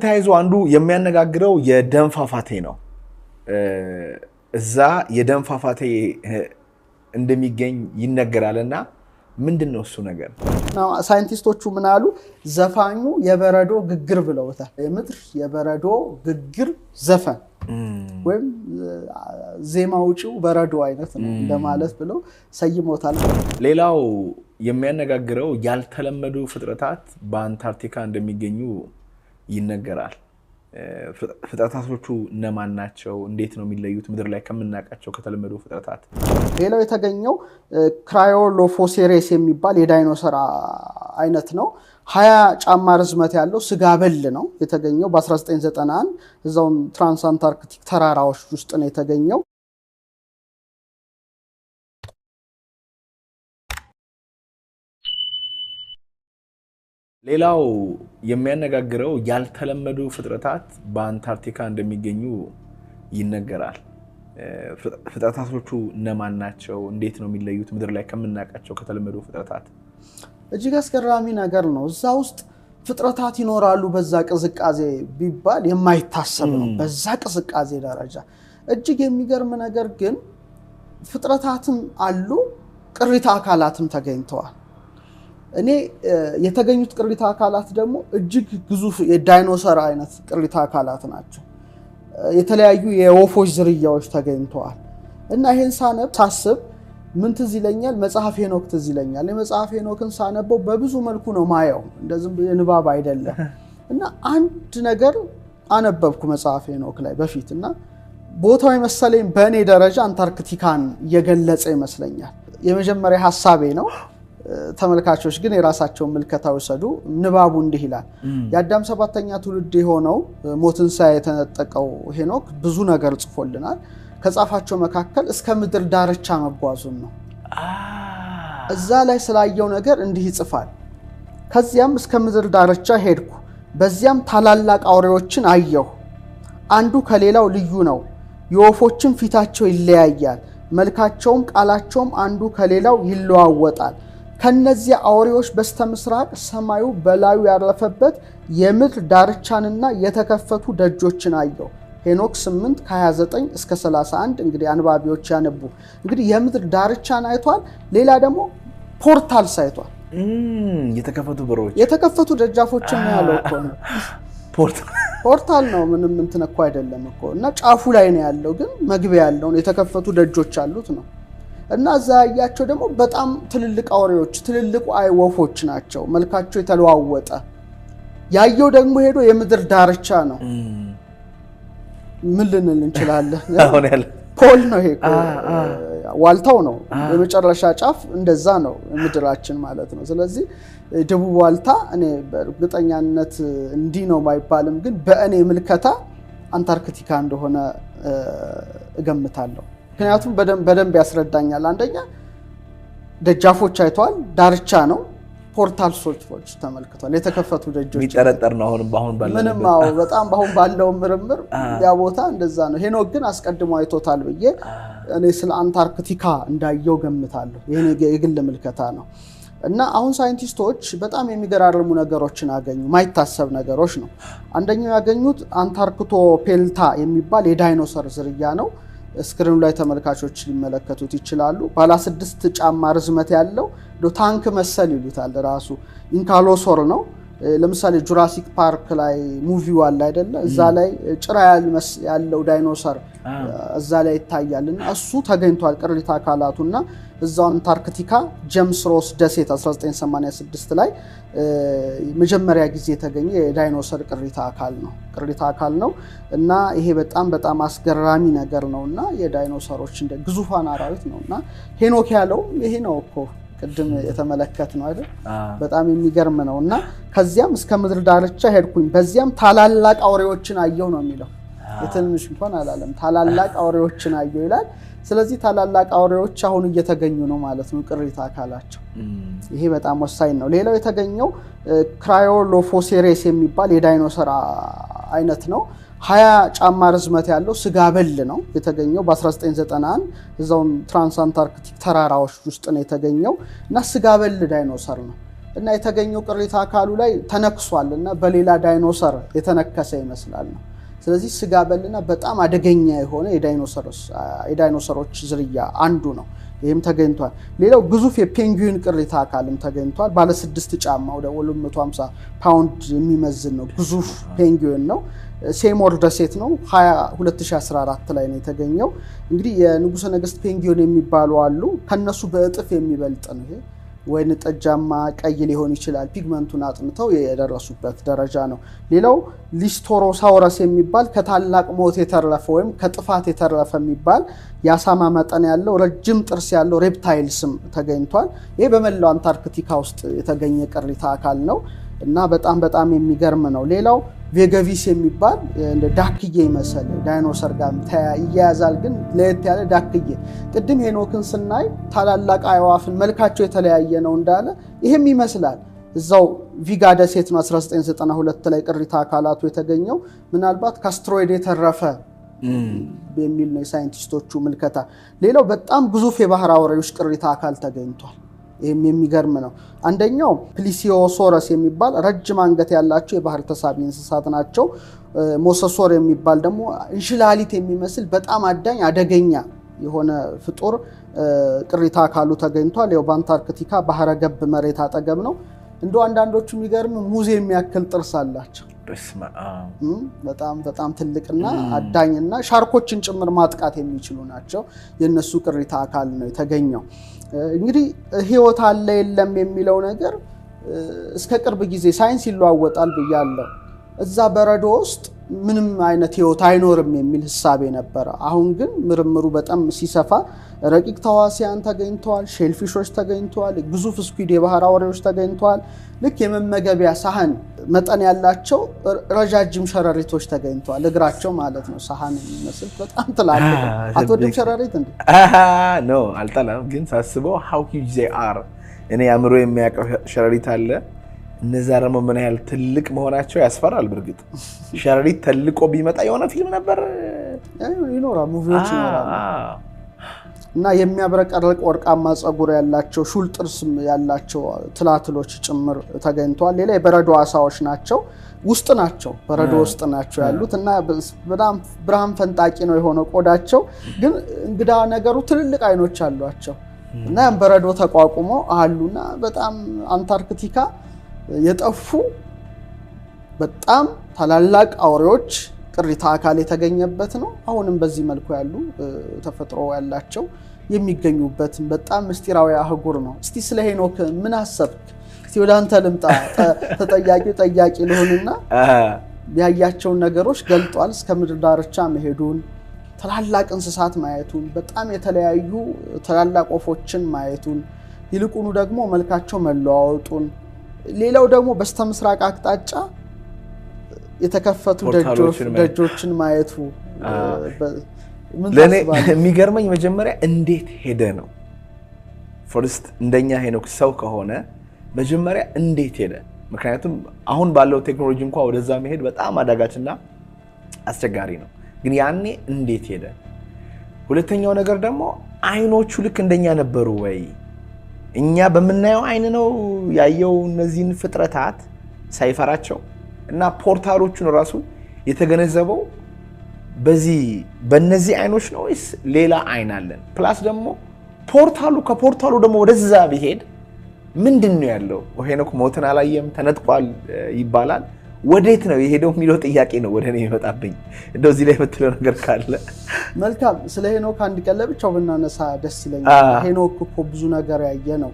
ተያይዞ አንዱ የሚያነጋግረው የደም ፏፏቴ ነው። እዛ የደም ፏፏቴ እንደሚገኝ ይነገራልና ምንድነው እሱ ነገር? ሳይንቲስቶቹ ምን አሉ? ዘፋኙ የበረዶ ግግር ብለውታል። የምድር የበረዶ ግግር ዘፈን ወይም ዜማ ውጪው በረዶ አይነት ነው እንደማለት ብለው ሰይሞታል። ሌላው የሚያነጋግረው ያልተለመዱ ፍጥረታት በአንታርክቲካ እንደሚገኙ ይነገራል። ፍጥረታቶቹ እነማን ናቸው? እንዴት ነው የሚለዩት ምድር ላይ ከምናውቃቸው ከተለመዱ ፍጥረታት? ሌላው የተገኘው ክራዮሎፎሴሬስ የሚባል የዳይኖሰር አይነት ነው። 20 ጫማ ርዝመት ያለው ስጋ በል ነው የተገኘው በ1991 እዛው ትራንስአንታርክቲክ ተራራዎች ውስጥ ነው የተገኘው። ሌላው የሚያነጋግረው ያልተለመዱ ፍጥረታት በአንታርክቲካ እንደሚገኙ ይነገራል። ፍጥረታቶቹ እነማን ናቸው? እንዴት ነው የሚለዩት ምድር ላይ ከምናውቃቸው ከተለመዱ ፍጥረታት? እጅግ አስገራሚ ነገር ነው። እዛ ውስጥ ፍጥረታት ይኖራሉ በዛ ቅዝቃዜ ቢባል የማይታሰብ ነው። በዛ ቅዝቃዜ ደረጃ እጅግ የሚገርም ነገር ግን ፍጥረታትም አሉ፣ ቅሪተ አካላትም ተገኝተዋል። እኔ የተገኙት ቅሪተ አካላት ደግሞ እጅግ ግዙፍ የዳይኖሰር አይነት ቅሪተ አካላት ናቸው። የተለያዩ የወፎች ዝርያዎች ተገኝተዋል እና ይሄን ሳስብ ምን ትዝ ይለኛል? መጽሐፍ ሄኖክ ትዝ ይለኛል። የመጽሐፍ ሄኖክን ሳነበው በብዙ መልኩ ነው ማየው፣ እንደዚህ የንባብ አይደለም። እና አንድ ነገር አነበብኩ መጽሐፍ ሄኖክ ላይ በፊት እና ቦታው የመሰለኝ በእኔ ደረጃ አንታርክቲካን እየገለጸ ይመስለኛል። የመጀመሪያ ሐሳቤ ነው። ተመልካቾች ግን የራሳቸውን ምልከታ ወሰዱ። ንባቡ እንዲህ ይላል። የአዳም ሰባተኛ ትውልድ የሆነው ሞትን ሳይተነጠቀው ሄኖክ ብዙ ነገር ጽፎልናል። ከጻፋቸው መካከል እስከ ምድር ዳርቻ መጓዙን ነው። እዛ ላይ ስላየው ነገር እንዲህ ይጽፋል። ከዚያም እስከ ምድር ዳርቻ ሄድኩ፣ በዚያም ታላላቅ አውሬዎችን አየሁ። አንዱ ከሌላው ልዩ ነው። የወፎችም ፊታቸው ይለያያል፣ መልካቸውም ቃላቸውም አንዱ ከሌላው ይለዋወጣል። ከነዚያ አውሬዎች በስተምስራቅ ሰማዩ በላዩ ያረፈበት የምድር ዳርቻንና የተከፈቱ ደጆችን አየሁ። ሄኖክ 8 ከ29 እስከ 31 እንግዲህ አንባቢዎች ያነቡ። እንግዲህ የምድር ዳርቻን አይቷል። ሌላ ደግሞ ፖርታል ሳይቷል። የተከፈቱ በሮች፣ የተከፈቱ ደጃፎችን ነው ያለው እኮ ነው። ፖርታል ነው፣ ምንም እንትን እኮ አይደለም እኮ። እና ጫፉ ላይ ነው ያለው፣ ግን መግቢያ ያለው የተከፈቱ ደጆች አሉት ነው። እና እዛ ያያቸው ደግሞ በጣም ትልልቅ አውሬዎች፣ ትልልቅ ወፎች ናቸው፣ መልካቸው የተለዋወጠ። ያየው ደግሞ ሄዶ የምድር ዳርቻ ነው። ምን ልንል እንችላለን? ፖል ነው ይሄ፣ ዋልታው ነው የመጨረሻ ጫፍ፣ እንደዛ ነው ምድራችን ማለት ነው። ስለዚህ ደቡብ ዋልታ እኔ በእርግጠኛነት እንዲህ ነው ባይባልም ግን በእኔ ምልከታ አንታርክቲካ እንደሆነ እገምታለሁ። ምክንያቱም በደንብ ያስረዳኛል። አንደኛ ደጃፎች አይተዋል፣ ዳርቻ ነው፣ ፖርታል ሶች ተመልክቷል፣ የተከፈቱ ደጆች። የሚጠረጠር ነው አሁን ባለው ምንም በጣም አሁን ባለው ምርምር ያ ቦታ እንደዛ ነው። ሄኖክ ግን አስቀድሞ አይቶታል ብዬ እኔ ስለ አንታርክቲካ እንዳየው ገምታለሁ። ይሄ የግል ምልከታ ነው። እና አሁን ሳይንቲስቶች በጣም የሚገራርሙ ነገሮችን አገኙ። ማይታሰብ ነገሮች ነው። አንደኛው ያገኙት አንታርክቶፔልታ የሚባል የዳይኖሰር ዝርያ ነው። ስክሪኑ ላይ ተመልካቾች ሊመለከቱት ይችላሉ። ባለ 6 ጫማ ርዝመት ያለው ታንክ መሰል ይሉታል። ራሱ ኢንካሎሶር ነው። ለምሳሌ ጁራሲክ ፓርክ ላይ ሙቪው አለ አይደለ? እዛ ላይ ጭራ ያለው ዳይኖሰር እዛ ላይ ይታያልና እሱ ተገኝቷል ቅሪተ አካላቱና እዛው አንታርክቲካ ጄምስ ሮስ ደሴት 1986 ላይ መጀመሪያ ጊዜ የተገኘ የዳይኖሰር ቅሪተ አካል ነው እና ይሄ በጣም አስገራሚ ነገር ነውና የዳይኖሰሮች እንደ ግዙፋን አራዊት ነውና ሄኖክ ያለው ይሄ ነው እኮ ቅድም የተመለከት ነው አይደል? በጣም የሚገርም ነውና ከዚያም እስከ ምድር ዳርቻ ሄድኩኝ፣ በዚያም ታላላቅ አውሬዎችን አየሁ ነው የሚለው። የትንሽ እንኳን አላለም፣ ታላላቅ አውሬዎችን አየሁ ይላል። ስለዚህ ታላላቅ አውሬዎች አሁን እየተገኙ ነው ማለት ነው ቅሪተ አካላቸው። ይሄ በጣም ወሳኝ ነው። ሌላው የተገኘው ክራዮሎፎሴሬስ የሚባል የዳይኖሰር አይነት ነው። 20 ጫማ ርዝመት ያለው ስጋ በል ነው የተገኘው በ1991 እዛው ትራንስአንታርክቲክ ተራራዎች ውስጥ ነው የተገኘው እና ስጋ በል ዳይኖሰር ነው። እና የተገኘው ቅሪተ አካሉ ላይ ተነክሷል እና በሌላ ዳይኖሰር የተነከሰ ይመስላል ነው። ስለዚህ ስጋ በልና በጣም አደገኛ የሆነ የዳይኖሰሮች ዝርያ አንዱ ነው። ይህም ተገኝቷል። ሌላው ግዙፍ የፔንግዊን ቅሪተ አካልም ተገኝቷል። ባለ 6 ጫማ ወደ 250 ፓውንድ የሚመዝን ነው። ግዙፍ ፔንግዊን ነው። ሴሞር ደሴት ነው። 2014 ላይ ነው የተገኘው። እንግዲህ የንጉሠ ነገሥት ፔንግዊን የሚባሉ አሉ። ከነሱ በእጥፍ የሚበልጥ ነው። ይሄ ወይን ጠጃማ ቀይ ሊሆን ይችላል። ፒግመንቱን አጥንተው የደረሱበት ደረጃ ነው። ሌላው ሊስቶሮሳውረስ የሚባል ከታላቅ ሞት የተረፈ ወይም ከጥፋት የተረፈ የሚባል የአሳማ መጠን ያለው ረጅም ጥርስ ያለው ሬፕታይልስም ተገኝቷል። ይሄ በመላው አንታርክቲካ ውስጥ የተገኘ ቅሪተ አካል ነው እና በጣም የሚገርም ነው። ሌላው ቬገቪስ የሚባል እንደ ዳክዬ ይመስል ዳይኖሰር ጋር ይያያዛል፣ ግን ለየት ያለ ዳክዬ። ቅድም ሄኖክን ስናይ ታላላቅ አዕዋፍን መልካቸው የተለያየ ነው እንዳለ ይህም ይመስላል። እዛው ቪጋ ደሴት ነው 1992 ላይ ቅሪተ አካላቱ የተገኘው። ምናልባት ከአስትሮይድ የተረፈ የሚል ነው የሳይንቲስቶቹ ምልከታ። ሌላው በጣም ግዙፍ የባህር አውሬዎች ቅሪተ አካል ተገኝቷል። ይህም የሚገርም ነው። አንደኛው ፕሊሲዮሶረስ የሚባል ረጅም አንገት ያላቸው የባህር ተሳቢ እንስሳት ናቸው። ሞሰሶር የሚባል ደግሞ እንሽላሊት የሚመስል በጣም አዳኝ አደገኛ የሆነ ፍጡር ቅሪተ አካሉ ተገኝቷል። ያው በአንታርክቲካ ባህረ ገብ መሬት አጠገብ ነው። እንደው አንዳንዶቹ የሚገርም ሙዝ የሚያክል ጥርስ አላቸው። በጣም ትልቅና አዳኝና ሻርኮችን ጭምር ማጥቃት የሚችሉ ናቸው። የነሱ ቅሪተ አካል ነው የተገኘው። እንግዲህ ህይወት አለ የለም የሚለው ነገር እስከ ቅርብ ጊዜ ሳይንስ ይለዋወጣል ብያለሁ። እዛ በረዶ ውስጥ ምንም አይነት ህይወት አይኖርም የሚል ህሳቤ ነበረ። አሁን ግን ምርምሩ በጣም ሲሰፋ ረቂቅ ተዋሲያን ተገኝተዋል፣ ሼልፊሾች ተገኝተዋል፣ ግዙፍ ስኩዊድ የባህር አውሬዎች ተገኝተዋል። ልክ የመመገቢያ ሳህን መጠን ያላቸው ረጃጅም ሸረሪቶች ተገኝተዋል። እግራቸው ማለት ነው ሳህን የሚመስል በጣም ትላልቅ። አትወድም ሸረሪት እንዴ? ኖ አልጠላም፣ ግን ሳስበው how huge they are እኔ አእምሮ የሚያውቀው ሸረሪት አለ። እነዛ ደግሞ ምን ያህል ትልቅ መሆናቸው ያስፈራል። በርግጥ ሸረሪት ተልቆ ቢመጣ የሆነ ፊልም ነበር ይኖራል፣ ሙቪዎች ይኖራሉ። እና የሚያብረቀርቅ ወርቃማ ፀጉር ያላቸው ሹል ጥርስ ያላቸው ትላትሎች ጭምር ተገኝተዋል። ሌላ የበረዶ አሳዎች ናቸው። ውስጥ ናቸው፣ በረዶ ውስጥ ናቸው ያሉት እና በጣም ብርሃን ፈንጣቂ ነው የሆነው ቆዳቸው። ግን እንግዳ ነገሩ ትልልቅ አይኖች አሏቸው እና ያን በረዶ ተቋቁሞ አሉና በጣም አንታርክቲካ የጠፉ በጣም ታላላቅ አውሬዎች ቅሪተ አካል የተገኘበት ነው። አሁንም በዚህ መልኩ ያሉ ተፈጥሮ ያላቸው የሚገኙበት በጣም ምስጢራዊ አህጉር ነው። እስቲ ስለ ሄኖክ ምን አሰብክ? እስቲ ወደ አንተ ልምጣ። ጠያቂ ልሆንና ያያቸውን ነገሮች ገልጧል። እስከ ምድር ዳርቻ መሄዱን፣ ታላላቅ እንስሳት ማየቱን፣ በጣም የተለያዩ ታላላቅ ወፎችን ማየቱን፣ ይልቁኑ ደግሞ መልካቸው መለዋወጡን፣ ሌላው ደግሞ በስተምስራቅ አቅጣጫ የተከፈቱ ደጆችን ማየቱ ለኔ የሚገርመኝ መጀመሪያ እንዴት ሄደ ነው። ፈርስት እንደኛ ሄኖክ ሰው ከሆነ መጀመሪያ እንዴት ሄደ? ምክንያቱም አሁን ባለው ቴክኖሎጂ እንኳን ወደዛ መሄድ በጣም አዳጋችና አስቸጋሪ ነው። ግን ያኔ እንዴት ሄደ? ሁለተኛው ነገር ደግሞ አይኖቹ ልክ እንደኛ ነበሩ ወይ? እኛ በምናየው አይን ነው ያየው እነዚህን ፍጥረታት ሳይፈራቸው እና ፖርታሎቹን ራሱ የተገነዘበው በነዚህ አይኖች ነው ወይስ ሌላ አይን አለን? ፕላስ ደግሞ ከፖርታሉ ደግሞ ወደዛ ቢሄድ ምንድነው ያለው? ሄኖክ ሞትን አላየም ተነጥቋል ይባላል። ወዴት ነው የሄደው የሚለው ጥያቄ ነው ወደ እኔ የሚመጣብኝ። እንደው እዚህ ላይ የምትለው ነገር ካለ መልካም። ስለ ሄኖክ አንድ ቀን ለብቻው ብናነሳ ደስ ይለኛል። ሄኖክ እኮ ብዙ ነገር ያየ ነው።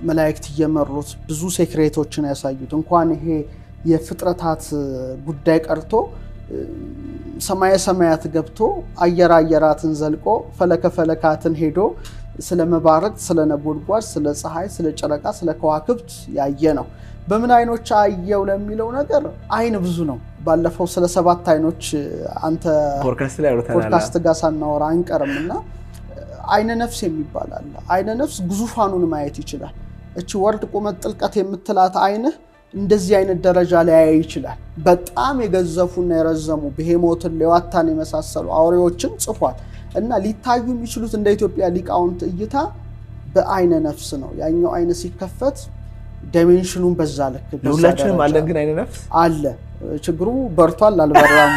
መላእክት እየመሩት ብዙ ሴክሬቶችን ያሳዩት። እንኳን ይሄ የፍጥረታት ጉዳይ ቀርቶ ሰማየ ሰማያት ገብቶ አየራትን ዘልቆ ፈለከ ፈለካትን ሄዶ ስለ መባረቅ፣ ስለ ነጎድጓድ፣ ስለ ፀሐይ፣ ስለ ጨረቃ፣ ስለ ከዋክብት ያየ ነው። በምን አይኖች አየው ለሚለው ነገር አይን ብዙ ነው። ባለፈው ስለ 7 አይኖች አንተ ፖድካስት ጋር ሳናወራ አንቀርምና አይነ ነፍስ የሚባል አለ። አይነ ነፍስ ግዙፋኑን ማየት ይችላል። እቺ ወርድ ቁመት ጥልቀት የምትላት አይንህ እንደዚህ አይነት ደረጃ ላይ ያይ ይችላል። በጣም የገዘፉና የረዘሙ ብሄሞትን፣ ሌዋታን የመሳሰሉ አውሬዎችን ጽፏል እና ሊታዩ የሚችሉት እንደ ኢትዮጵያ ሊቃውንት እይታ በአይነ ነፍስ ነው። ያኛው አይነ ሲከፈት ዳይሜንሽኑን በዛ ልክ ሁላችንም አለን ግን አይነ ነፍስ አለ ችግሩ በርቷል አልበራም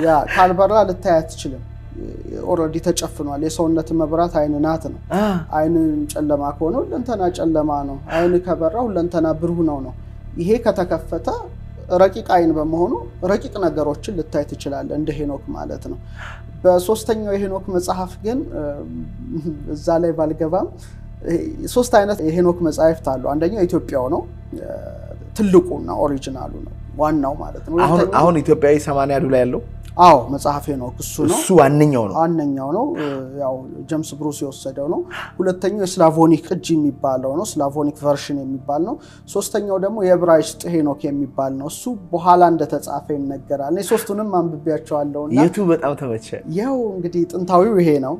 ያ ካልበራ ልታይ አትችልም ኦሬዲ ተጨፍኗል የሰውነት መብራት አይን ናት ነው አይን ጨለማ ከሆነ ሁለንተና ጨለማ ነው አይን ከበራ ሁለንተና ብሩህ ነው ይሄ ከተከፈተ ረቂቅ አይን በመሆኑ ረቂቅ ነገሮችን ልታይ ትችላለህ እንደ ሄኖክ ማለት ነው በሶስተኛው የሄኖክ መጽሐፍ ግን እዛ ላይ ባልገባም ሶስት አይነት የሄኖክ መጽሐፍት አሉ አንደኛው ኢትዮጵያው ነው ትልቁና ኦሪጂናሉ ነው ዋናው ማለት ነው አሁን ኢትዮጵያዊ 80 ዱ ላይ ያለው አዎ መጽሐፍ ሄኖክ እሱ ዋነኛው ነው ያው ጄምስ ብሩስ የወሰደው ነው ሁለተኛው የስላቮኒክ ቅጂ የሚባለው ነው ስላቮኒክ ቨርሽን የሚባል ነው ሶስተኛው ደግሞ የዕብራይስጥ ሄኖክ የሚባል ነው እሱ በኋላ እንደተጻፈ ይነገራል እኔ ሶስቱንም አንብቤያቸዋለሁና የቱ በጣም ተመቸ ያው እንግዲህ ጥንታዊው ይሄ ነው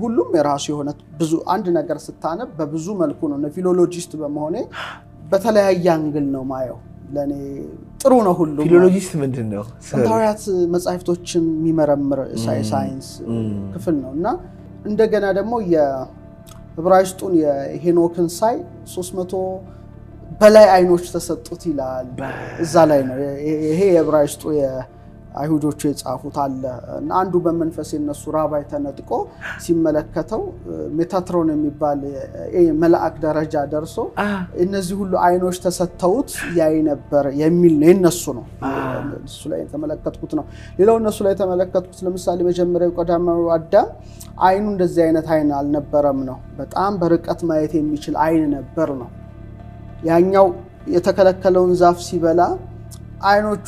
ሁሉም የራሱ የሆነ ብዙ አንድ ነገር ስታነብ በብዙ መልኩ ነው ፊሎሎጂስት በመሆኔ በተለያየ አንግል ነው ማየው ለኔ ጥሩ ነው ሁሉ ፊሎሎጂስት ምንድነው ጥንታዊያት መጻሕፍቶችን የሚመረምር ሳይንስ ክፍል ነውና እንደገና ደግሞ የዕብራይስጡን የሄኖክን ሳይ 300 በላይ አይኖች ተሰጡት ይላል እዛ ላይ ነው ይሄ የዕብራይስጡ አይሁዶቹ የጻፉት አለ እና አንዱ በመንፈስ የነሱ ራባይ ተነጥቆ ሲመለከተው ሜታትሮን የሚባል መልአክ ደረጃ ደርሶ እነዚህ ሁሉ አይኖች ተሰተውት ያይ ነበር የሚል ነው የነሱ ነው እሱ ላይ ተመለከትኩት ነው ሌላው እነሱ ላይ ተመለከትኩት ለምሳሌ መጀመሪያው ቀዳማው አዳም አይኑ እንደዚህ አይነት አይን አልነበረም ነው በጣም በርቀት ማየት የሚችል አይን ነበር ነው ያኛው የተከለከለውን ዛፍ ሲበላ አይኖቹ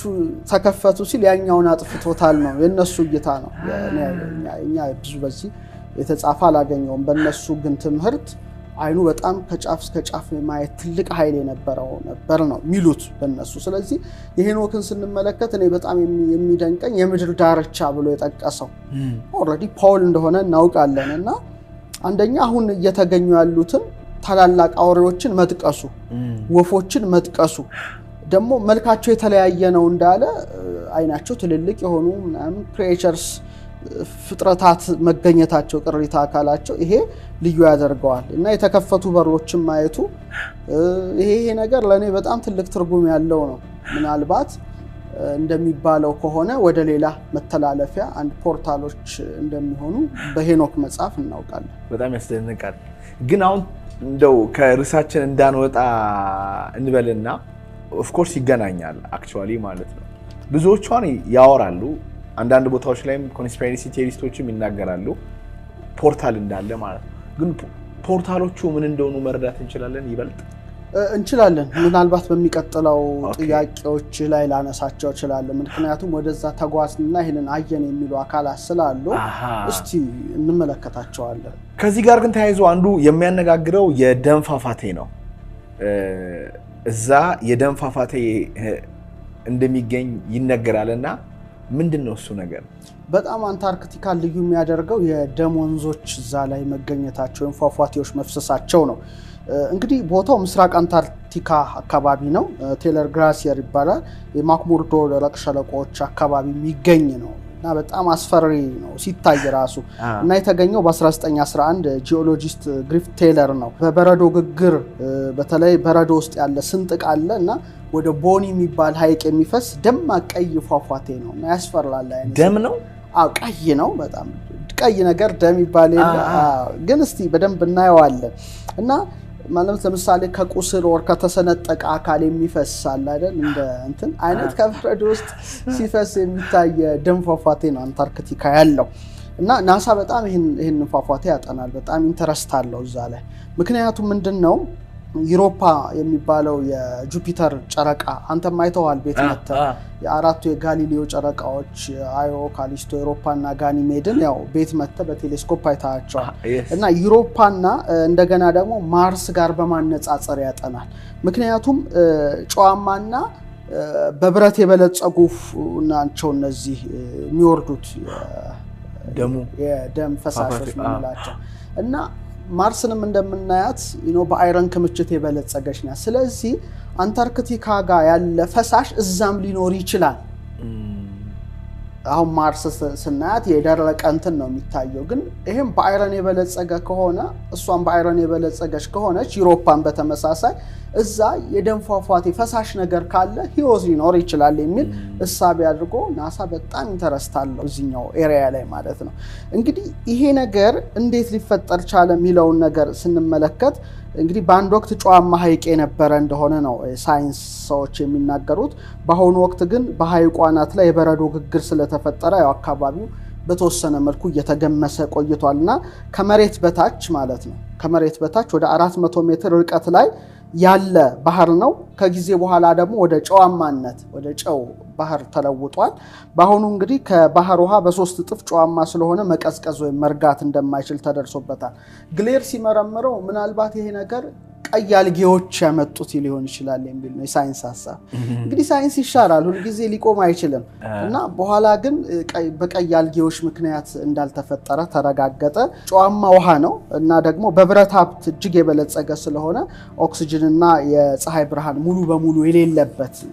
ተከፈቱ ሲል ያኛውን አጥፍቶታል ነው የነሱ እይታ ነው እኛ ብዙ በዚህ የተጻፈ አላገኘውም በእነሱ ግን ትምህርት አይኑ በጣም ከጫፍ እስከ ጫፍ ማየት ትልቅ ኃይል የነበረው ነበር ነው ሚሉት በእነሱ ስለዚህ የሄኖክን ስንመለከት እኔ በጣም የሚደንቀኝ የምድር ዳርቻ ብሎ የጠቀሰው ኦሬዲ ፓውል እንደሆነ እናውቃለንና አንደኛ አሁን እየተገኙ ያሉትን ታላላቅ አውሬዎችን መጥቀሱ ወፎችን መጥቀሱ ደግሞ መልካቸው የተለያየ ነው እንዳለ አይናቸው ትልልቅ የሆኑ ምናምን ክሬቸርስ ፍጥረታት መገኘታቸው ቅሪታ አካላቸው ይሄ ልዩ ያደርገዋል እና የተከፈቱ በሮችን ማየቱ ይሄ ነገር ለኔ በጣም ትልቅ ትርጉም ያለው ነው ምናልባት እንደሚባለው ከሆነ ወደ ሌላ መተላለፊያ አንድ ፖርታሎች እንደሚሆኑ በሄኖክ መጽሐፍ እናውቃለን በጣም ያስደንቃል ግን አሁን እንደው ከርሳችን እንዳንወጣ እንበልና ኦፍ ኮርስ ይገናኛል አክቹአሊ ማለት ነው ብዙዎቹን ያወራሉ አንዳንድ ቦታዎች ላይም ኮንስፒሬሲ ቲዮሪስቶችም ይናገራሉ ፖርታል እንዳለ ማለት ነው ግን ፖርታሎቹ ምን እንደሆኑ መረዳት እንችላለን ምናልባት በሚቀጥለው ጥያቄዎች ላይ ላነሳቸው ይችላል ምክንያቱም ወደዛ ተጓዝና ይሄንን አየን የሚሉ አካላት ስላሉ እስቲ እንመለከታቸዋለን ከዚህ ጋር ግን ተያይዞ አንዱ የሚያነጋግረው የደም ፏፏቴ ነው እዛ የደም ፏፏቴ እንደሚገኝ ይነገራልና ምንድነው እሱ ነገር በጣም አንታርክቲካ ልዩ የሚያደርገው የደም ወንዞች እዛ ላይ መገኘታቸው ፏፏቴዎች መፍሰሳቸው ነው እንግዲህ ቦታው ምስራቅ አንታርክቲካ አካባቢ ነው ቴለር ግላሲየር ይባላል የማክሙርዶ ደረቅ ሸለቆዎች አካባቢ የሚገኝ ነው እና በጣም አስፈሪ ነው ሲታይ ራሱ እና የተገኘው በ1911 ጂኦሎጂስት ግሪፍ ቴይለር ነው በበረዶ ግግር በተለይ በረዶ ውስጥ ያለ ስንጥቅ አለ እና ወደ ቦኒ የሚባል ሐይቅ የሚፈስ ደማቅ ቀይ ፏፏቴ ነው እና ያስፈራል አይነት ደም ነው ቀይ ነው በጣም ቀይ ነገር ደም ይባላል ግን እስቲ በደንብ እናየዋለን እና ማለት ለምሳሌ ከቁስል ወር ከተሰነጠቀ አካል የሚፈሳል አይደል እንደ እንትን አይነት ከበረዶ ውስጥ ሲፈስ የሚታይ ደም ፏፏቴ ነው አንታርክቲካ ያለው እና ናሳ በጣም ይሄን ፏፏቴ ያጠናል በጣም ኢንተረስት አለው እዛ ላይ ምክንያቱም ምንድነው ዩሮፓ የሚባለው የጁፒተር ጨረቃ አንተ ማይተዋል ቤት መጣ የአራቱ የጋሊሊዮ ጨረቃዎች አዮ ካሊስቶ ዩሮፓና ጋኒሜድን ያው ቤት መጣ በቴሌስኮፕ አይታቸው እና ዩሮፓና እንደገና ደግሞ ማርስ ጋር በማነጻጸር ያጠናል ምክንያቱም ጨዋማና በብረት የበለጸጉ ናቸው እነዚህ የሚወርዱት የደም ፈሳሾች ምንላቸው እና ማርስንም እንደምናያት በአይረን ክምችት የበለጸገች ነው ስለዚህ አንታርክቲካ ጋር ያለ ፈሳሽ እዛም ሊኖር ይችላል አሁን ማርስ ስናያት የደረቀ እንትን ነው የሚታየው ግን ይሄም በአይረን የበለጸገ ከሆነ እሷን በአይረን የበለጸገች ከሆነች ዩሮፓን በተመሳሳይ እዛ የደም ፏፏቴ ፈሳሽ ነገር ካለ ህይወት ሊኖር ይችላል የሚል እሳቤ አድርጎ ናሳ በጣም ኢንተረስት አለው እዚህኛው ኤሪያ ላይ ማለት ነው። እንግዲህ ይሄ ነገር እንዴት ሊፈጠር ቻለ የሚለውን ነገር ስንመለከት እንግዲህ በአንድ ወቅት ጨዋማ ሐይቅ የነበረ እንደሆነ ነው ሳይንስ ሰዎች የሚናገሩት። በአሁኑ ወቅት ግን በሐይቁ አናት ላይ የበረዶ ግግር ስለተፈጠረ ያው አካባቢው በተወሰነ መልኩ እየተገመሰ ቆይቷልና ከመሬት በታች ማለት ነው ከመሬት በታች ወደ 400 ሜትር ርቀት ላይ ያለ ባህር ነው። ከጊዜ በኋላ ደግሞ ወደ ጨዋማነት ወደ ጨው ባህር ተለውጧል። በአሁኑ እንግዲህ ከባህር ውሃ በ3 እጥፍ ጨዋማ ስለሆነ መቀዝቀዝ ወይም መርጋት እንደማይችል ተደርሶበታል። ግሌር ሲመረምረው ምናልባት ይሄ ነገር ቀይ አልጌዎች ያመጡት ሊሆን ይችላል የሚል ነው የሳይንስ ሐሳብ። እንግዲህ ሳይንስ ይሻራል ሁሉ ጊዜ ሊቆም አይችልም እና በኋላ ግን በቀይ አልጌዎች ምክንያት እንዳልተፈጠረ ተረጋገጠ። ጨዋማ ውሃ ነው እና ደግሞ በብረት ሀብት እጅግ የበለጸገ ስለሆነ ኦክሲጅን እና የፀሐይ ብርሃን ሙሉ በሙሉ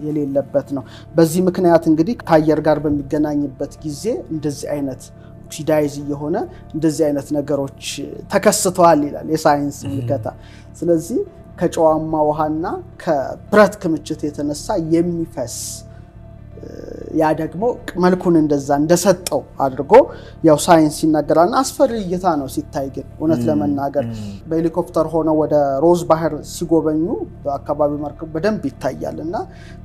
የሌለበት ነው። በዚህ ምክንያት እንግዲህ ከአየር ጋር በሚገናኝበት ጊዜ እንደዚህ አይነት ኦክሲዳይዝ የሆነ እንደዚህ አይነት ነገሮች ተከስተዋል ይላል የሳይንስ ምልከታ። ስለዚህ ከጨዋማ ውሃና ከብረት ክምችት የተነሳ የሚፈስ ያ ደግሞ መልኩን እንደዛ እንደሰጠው አድርጎ ያው ሳይንስ ይናገራልና አስፈሪ እይታ ነው ሲታይ። ግን እውነት ለመናገር በሄሊኮፕተር ሆነው ወደ ሮዝ ባህር ሲጎበኙ በአካባቢው መርከብ በደንብ ይታያልና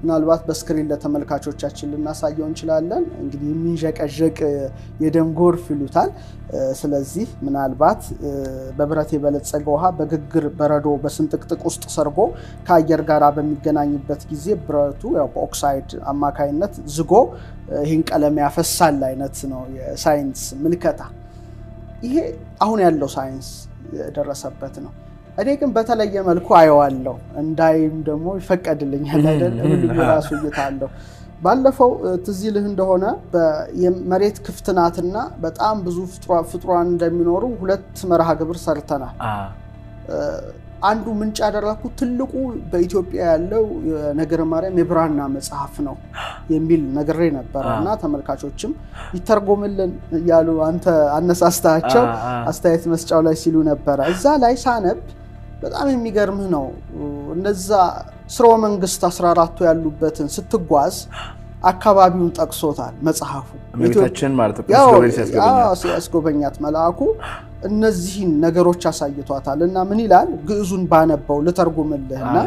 ምናልባት በስክሪን ለተመልካቾቻችን ልናሳየው እንችላለን። እንግዲህ የሚንዠቀዠቅ የደም ጎርፍ ይሉታል። ስለዚህ ምናልባት በብረት የበለጸገ ውሃ በግግር በረዶ በስንጥቅጥቅ ውስጥ ሰርጎ ከአየር ጋር በሚገናኝበት ጊዜ ብረቱ ያው በኦክሳይድ አማካይነት ዝጎ ይህን ቀለም ያፈሳል አይነት ነው የሳይንስ ምልከታ። ይሄ አሁን ያለው ሳይንስ የደረሰበት ነው። እኔ ግን በተለየ መልኩ አየዋለሁ እንዳይም ደግሞ ይፈቀድልኛል አይደል? ሁሉ የራሱ እይታ አለው። ባለፈው ትዝ ይልህ እንደሆነ በመሬት ክፍት ናትና በጣም ብዙ ፍጡራን እንደሚኖሩ 2 መርሃ ግብር ሰርተናል። አንዱ ምንጭ ያደረኩት ትልቁ በኢትዮጵያ ያለው ነገረ ማርያም የብራና መጽሐፍ ነው የሚል ነግሬ ነበርና ተመልካቾችም ይተርጎምልን ያሉ አንተ አነሳስታቸው አስተያየት መስጫው ላይ ሲሉ ነበር። እዛ ላይ ሳነብ በጣም የሚገርምህ ነው። እነዛ ስርወ መንግስት 14ቱ ያሉበትን ስትጓዝ አካባቢውን ጠቅሶታል መጽሐፉ። እመቤታችን ማለት ነው ሲያስጎበኛት መልአኩ እነዚህን ነገሮች አሳይቷታል እና ምን ይላል? ግዕዙን ባነበው ልተርጉምልህና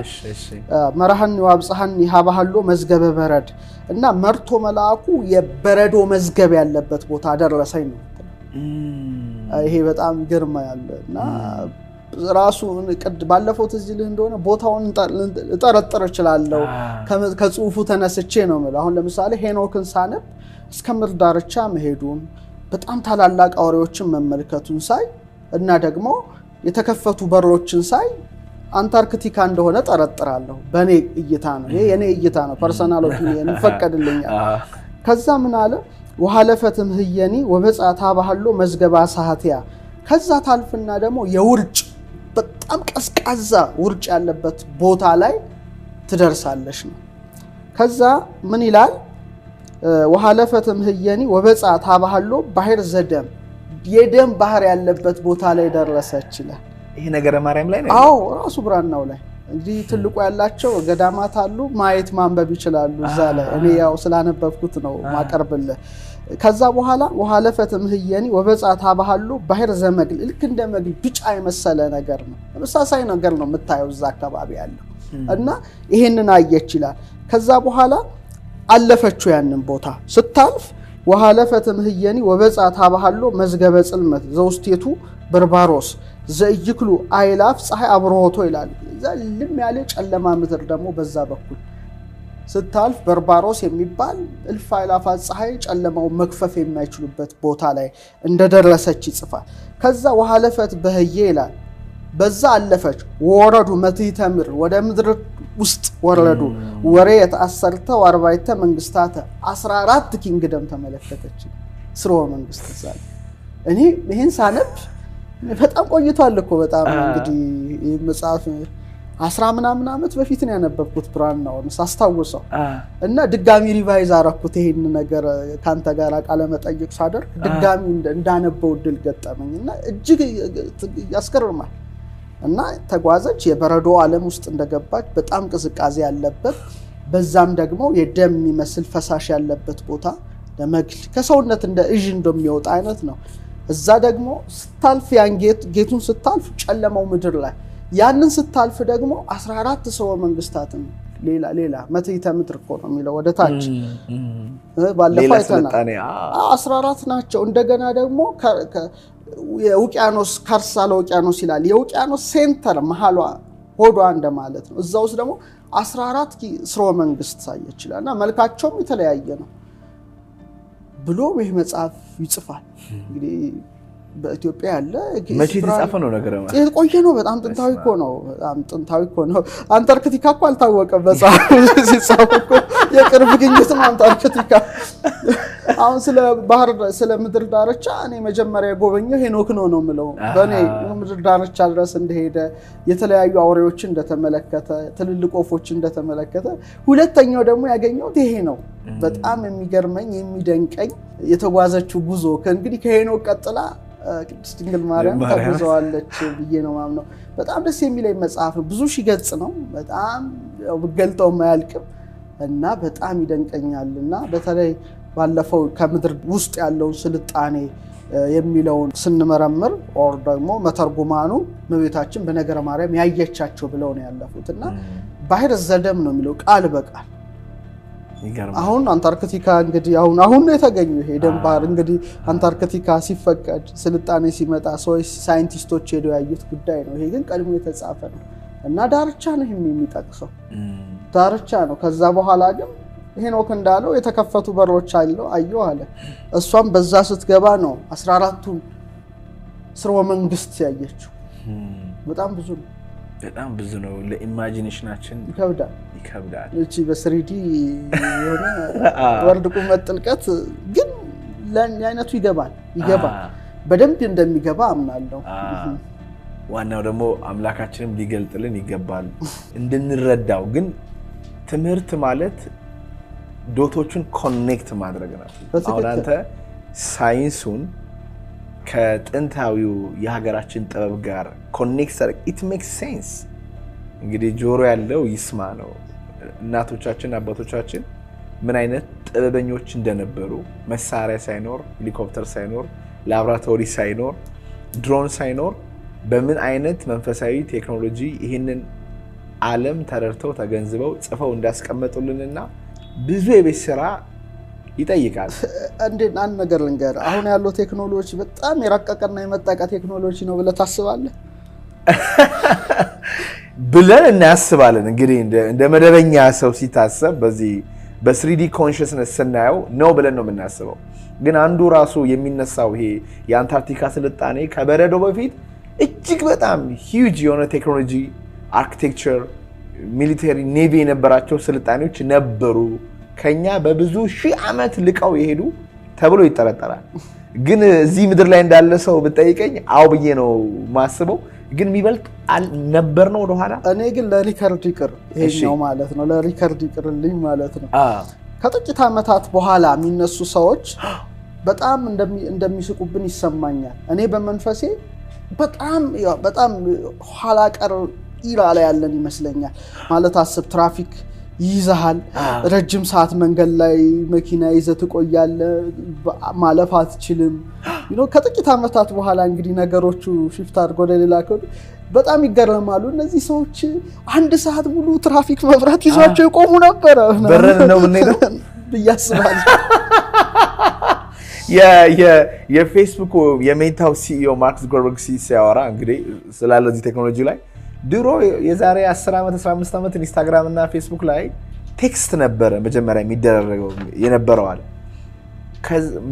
መራህን ወአብጽሐን ይሃባህሎ መዝገበ በረድ እና መርቶ መልአኩ የበረዶ መዝገብ ያለበት ቦታ ደረሰኝ ነው። ይሄ በጣም ይገርማል እና ራሱ ባለፈው ትዝ ይልህ እንደሆነ ቦታውን እጠረጥር እችላለሁ ከጽሁፉ ተነስቼ ነው ማለት። አሁን ለምሳሌ ሄኖክን ሳነብ እስከ ምድር ዳርቻ መሄዱን በጣም ታላላቅ አውሬዎችን መመልከቱን ሳይ እና ደግሞ የተከፈቱ በሮችን ሳይ አንታርክቲካ እንደሆነ ጠረጥራለሁ። በኔ እይታ ነው ይሄ የኔ እይታ ነው ፐርሰናል ኦፒኒየን ይፈቀድልኛል። ከዛ ምን አለ ወሐለፈትም ህየኒ ወበጻታ ባህሎ መዝገባ ሳህቲያ ከዛ ታልፍና ደግሞ የውርጭ በጣም ቀዝቃዛ ውርጭ ያለበት ቦታ ላይ ትደርሳለሽ ነው። ከዛ ምን ይላል ወሐለፈትም ህየኒ ወበጻታ ባህሎ ባህር ዘደም የደም ባህር ያለበት ቦታ ላይ ደረሰች ይላል። ይሄ ነገረ ማርያም ላይ ነው። አዎ ራሱ ብራናው ላይ እንግዲህ ትልቁ ያላቸው ገዳማት አሉ ማየት ማንበብ ይችላሉ እዛ ላይ። እኔ ያው ስላነበብኩት ነው ማቀርብልህ። ከዛ በኋላ ወሐለፈትም ህየኒ ወበጻታ ባህሎ ባህር ዘመግል ልክ እንደ መግል ቢጫ የመሰለ ነገር ነው። ተመሳሳይ ነገር ነው የምታየው እዛ አካባቢ ያለው እና ይሄንን አየች ይላል። ከዛ በኋላ አለፈችው ያንን ቦታ ስታልፍ ወሐለፈትም ህየኒ ወበጻታ ባህሎ መዝገበ ጽልመት ዘውስቴቱ በርባሮስ ዘይክሉ አይላፍ ፀሐይ አብሮሆቶ ይላል። ዘልም ያለ ጨለማ ምድር ደግሞ በዛ በኩል ስታልፍ በርባሮስ የሚባል እልፍ አይላፋት ፀሐይ ጨለማው መክፈፍ የማይችሉበት ቦታ ላይ እንደደረሰች ይጽፋል። ከዛ ወሐለፈት በህየ ይላል በዛ አለፈች ወረዱ መትይተምር ወደ ምድር ውስጥ ወረዱ ወሬ የተአሰርተ ወአርባይተ መንግስታተ 14 ኪንግደም ተመለከተች ስርወ መንግስት ዛል። እኔ ይሄን ሳነብ በጣም ቆይቷል እኮ በጣም እንግዲህ መጽሐፍ 10 ምናምን ዓመት በፊት ነው ያነበብኩት ብራናውን ሳስታውሰው እና ድጋሚ ሪቫይዝ አረኩት ይሄን ነገር ካንተ ጋር ቃለ መጠይቅ ሳደርግ ድጋሚ እንዳነበው ድል ገጠመኝና እጅግ ያስገርማል እና ተጓዘች የበረዶ ዓለም ውስጥ እንደገባች በጣም ቅዝቃዜ ያለበት በዛም ደግሞ የደም የሚመስል ፈሳሽ ያለበት ቦታ ለመግል ከሰውነት እንደ እዥ እንደሚወጣ አይነት ነው እዛ ደግሞ ስታልፍ ያን ጌቱን ስታልፍ ጨለማው ምድር ላይ ያንን ስታልፍ ደግሞ 14 ሰው መንግስታትን ሌላ መትይተ ምድር እኮ ነው የሚለው ወደ ታች ባለፈው አይተናል 14 ናቸው እንደገና ደግሞ የውቅያኖስ ከርሳለ ውቅያኖስ ይላል የውቅያኖስ ሴንተር መሃሏ ሆዷ እንደማለት ነው እዛው ውስጥ ደግሞ 14 ስርወ መንግስት ሳይችላልና መልካቸውም የተለያየ ነው ብሎ ይሄ መጽሐፍ ይጽፋል እንግዲህ በኢትዮጵያ ያለ መቼ ተጻፈ ነው ነገር ማለት የቆየ ነው በጣም ጥንታዊ እኮ ነው አንታርክቲካ እኮ አልታወቀም መጽሐፍ ሲጻፍ እኮ የቅርብ ግኝት ነው አንታርክቲካ አሁን ስለ ባህር ስለ ምድር ዳርቻ እኔ መጀመሪያ ጎበኘው ሄኖክ ነው የምለው በኔ ምድር ዳርቻ ድረስ እንደሄደ የተለያዩ አውሬዎችን እንደተመለከተ ትልልቅ ወፎችን እንደተመለከተ ሁለተኛው ደግሞ ያገኘው ይሄ ነው በጣም የሚገርመኝ የሚደንቀኝ የተጓዘችው ጉዞ ከእንግዲህ ከሄኖክ ቀጥላ ቅድስት ድንግል ማርያም ተጉዘዋለች ብዬ ነው ማምነው በጣም ደስ የሚለኝ መጽሐፍ ብዙ ሺህ ገጽ ነው በጣም በገልጠው ማያልቅም እና በጣም ይደንቀኛልና በተለይ ባለፈው ከምድር ውስጥ ያለው ስልጣኔ የሚለውን ስንመረምር ኦር ደግሞ መተርጉማኑ መቤታችን በነገረ ማርያም ያየቻቸው ብለው ነው ያለፉትና ባህር ዘደም ነው የሚለው ቃል በቃል አሁን አንታርክቲካ እንግዲህ አሁን ነው የተገኘው ይሄ ደም ባህር እንግዲህ አንታርክቲካ ሲፈቀድ ስልጣኔ ሲመጣ ሰዎች ሳይንቲስቶች ሄደው ያዩት ጉዳይ ነው ይሄ ግን ቀድሞ የተጻፈ ነው እና ዳርቻ ነው የሚጠቅሰው ዳርቻ ነው ከዛ በኋላ ግን ሄኖክ እንዳለው የተከፈቱ በሮች አየሁ አለ እሷም በዛ ስትገባ ነው 14ቱ ስርወ መንግስት ያየችው በጣም ብዙ ነው ለኢማጂኔሽናችን ይከብዳል እቺ በ3D የሆነ ወርድ ቁመት ጥልቀት ግን ለአይነቱ ይገባል በደንብ እንደሚገባ አምናለሁ ዋናው ደግሞ አምላካችንም ሊገልጥልን ይገባል እንድንረዳው ግን ትምህርት ማለት ዶቶቹን ኮኔክት ማድረግ ነው አሁን አንተ ሳይንሱን ከጥንታዊው የሀገራችን ጥበብ ጋር ኮኔክት it makes sense እንግዲህ ጆሮ ያለው ይስማ ነው እናቶቻችን አባቶቻችን ምን አይነት ጥበበኞች እንደነበሩ መሳሪያ ሳይኖር ሄሊኮፕተር ሳይኖር ላብራቶሪ ሳይኖር ድሮን ሳይኖር በምን አይነት መንፈሳዊ ቴክኖሎጂ ይሄንን ዓለም ተረድተው ተገንዝበው ጽፈው እንዳስቀመጡልንና ብዙ የቤት ስራ ይጠይቃል አንድ ነገር ልንገር አሁን ያለው ቴክኖሎጂ በጣም የራቀቀና የመጣቀ ቴክኖሎጂ ነው ብለህ ታስባለህ ብለን እናስባለን እንግዲህ እንደ መደበኛ ሰው ሲታሰብ በዚህ በ3D ኮንሽስነስ ስናየው ነው ብለን ነው የምናስበው ግን አንዱ ራሱ የሚነሳው ይሄ የአንታርክቲካ ስልጣኔ ከበረዶ በፊት እጅግ በጣም ሂውጅ የሆነ ቴክኖሎጂ አርኪቴክቸር ሚሊተሪ ኔቪ የነበራቸው ስልጣኔዎች ነበሩ ከኛ በብዙ ሺህ ዓመት ልቀው ይሄዱ ተብሎ ይጠረጠራል ግን እዚህ ምድር ላይ እንዳለ ሰው ብጠይቀኝ አው ብዬ ነው ማስበው ግን የሚበልጥ ነበር ነው ወደኋላ እኔ ግን ለሪከርድ ይቅር ይሄኛው ማለት ነው ለሪከርድ ይቅርልኝ ማለት ነው ከጥቂት ዓመታት በኋላ የሚነሱ ሰዎች በጣም እንደሚስቁብን ይሰማኛል እኔ በመንፈሴ በጣም ኋላ ቀር ኢራ ላይ ያለን ይመስለኛል ማለት አስብ ትራፊክ ይይዛል ረጅም ሰዓት መንገድ ላይ መኪና ይዘህ ትቆያለህ ማለፍ አትችልም ከጥቂት ዓመታት በኋላ እንግዲህ ነገሮቹ ሽፍት አድርገው ለሌላ ከሆነ በጣም ይገረማሉ እነዚህ ሰዎች አንድ ሰዓት ሙሉ ትራፊክ መብራት ይዟቸው ይቆሙ ነበር በረን ነው የምንሄደው ብያስባለሁ የፌስቡክ የሜታው ሲኢኦ ማርክ ዙከርበርግ ሲያወራ እንግዲህ ስላለዚህ ቴክኖሎጂ ላይ ድሮ የዛሬ 10 ዓመት 15 ዓመት ኢንስታግራም እና ፌስቡክ ላይ ቴክስት ነበር መጀመሪያ የሚደረገው የነበረው አለ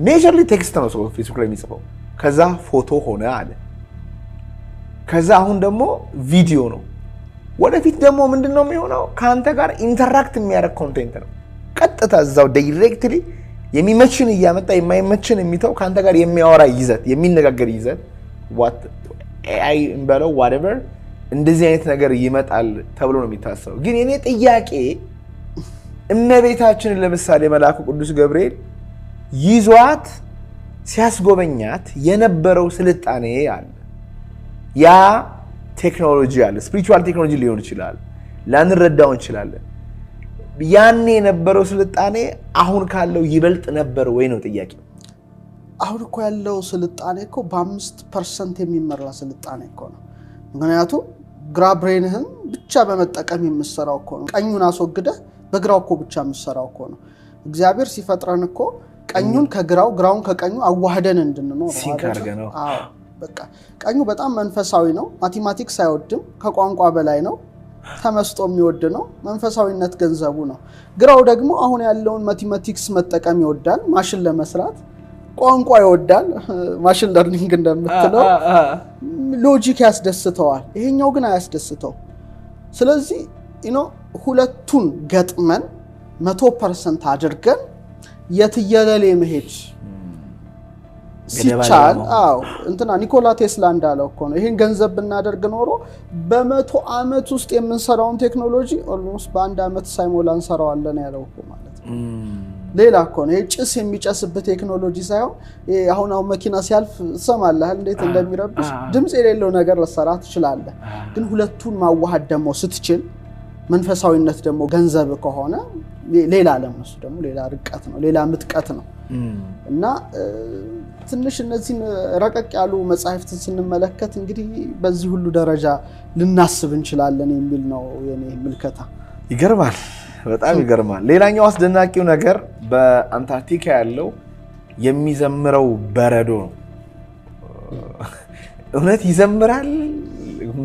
ሜጀርሊ ቴክስት ነው ሰው ፌስቡክ ላይ የሚጽፈው ከዛ ፎቶ ሆነ አለ ከዛ አሁን ደግሞ ቪዲዮ ነው ወደፊት ደግሞ ምንድነው የሚሆነው ካንተ ጋር ኢንተራክት የሚያደርግ ኮንቴንት ነው ቀጥታ እዛው ዳይሬክትሊ የሚመችን እያመጣ የማይመችን የሚተው ካንተ ጋር የሚያወራ ይዘት የሚነጋገር ይዘት what AI እንበለው whatever እንደዚህ አይነት ነገር ይመጣል ተብሎ ነው የሚታሰበው። ግን የኔ ጥያቄ እመቤታችንን ለምሳሌ መልአኩ ቅዱስ ገብርኤል ይዟት ሲያስጎበኛት የነበረው ስልጣኔ አለ። ያ ቴክኖሎጂ አለ። ስፒሪቹዋል ቴክኖሎጂ ሊሆን ይችላል፣ ላንረዳው እንችላለን። ያኔ የነበረው ስልጣኔ አሁን ካለው ይበልጥ ነበር ወይ ነው ጥያቄው። አሁን እኮ ያለው ስልጣኔ እኮ በ5% የሚመራ ስልጣኔ እኮ ነው። ምክንያቱም ግራ ብሬንህን ብቻ በመጠቀም የምሰራው እኮ ነው። ቀኙን አስወግደህ በግራው እኮ ብቻ የምሰራው እኮ ነው። እግዚአብሔር ሲፈጥረን እኮ ቀኙን ከግራው ግራውን ከቀኙ አዋህደን እንድንኖር ነው። አዎ በቃ ቀኙ በጣም መንፈሳዊ ነው። ማቴማቲክስ አይወድም፣ ከቋንቋ በላይ ነው። ተመስጦ የሚወድ ነው። መንፈሳዊነት ገንዘቡ ነው። ግራው ደግሞ አሁን ያለውን ማቴማቲክስ መጠቀም ይወዳል፣ ማሽን ለመስራት ቋንቋ ይወዳል፣ ማሽን ለርኒንግ እንደምትለው ሎጂክ ያስደስተዋል። ይሄኛው ግን አያስደስተው። ስለዚህ ሁለቱን ገጥመን 100% አድርገን የትየለሌ መሄድ ሲቻል ኒኮላ ቴስላ እንዳለው እኮ ነው። ይሄን ገንዘብ ብናደርግ ኖሮ በ100 ዓመት ውስጥ የምንሰራውን ቴክኖሎጂ ኦልሞስት በ1 ዓመት ሳይሞላ እንሰራዋለን ያለው እኮ ማለት ነው። ሌላ እኮ ነው ጭስ የሚጨስበት ቴክኖሎጂ ሳይሆን አሁን መኪና ሲያልፍ ትሰማለህ እንዴት እንደሚረብሽ። ድምጽ የሌለው ነገር ለሰራ ትችላለህ። ግን ሁለቱን ማዋሃድ ደግሞ ስትችል መንፈሳዊነት ደግሞ ገንዘብ ከሆነ ሌላ ለምሱ ደግሞ ሌላ ርቀት ነው፣ ሌላ ምጥቀት ነው። እና ትንሽ እነዚህን ረቀቅ ያሉ መጻሕፍትን ስንመለከት እንግዲህ በዚህ ሁሉ ደረጃ ልናስብ እንችላለን የሚል ነው የኔ ምልከታ። ይገርማል፣ በጣም ይገርማል። ሌላኛው አስደናቂው ነገር በአንታርክቲካ ያለው የሚዘምረው በረዶ ነው። እውነት ይዘምራል?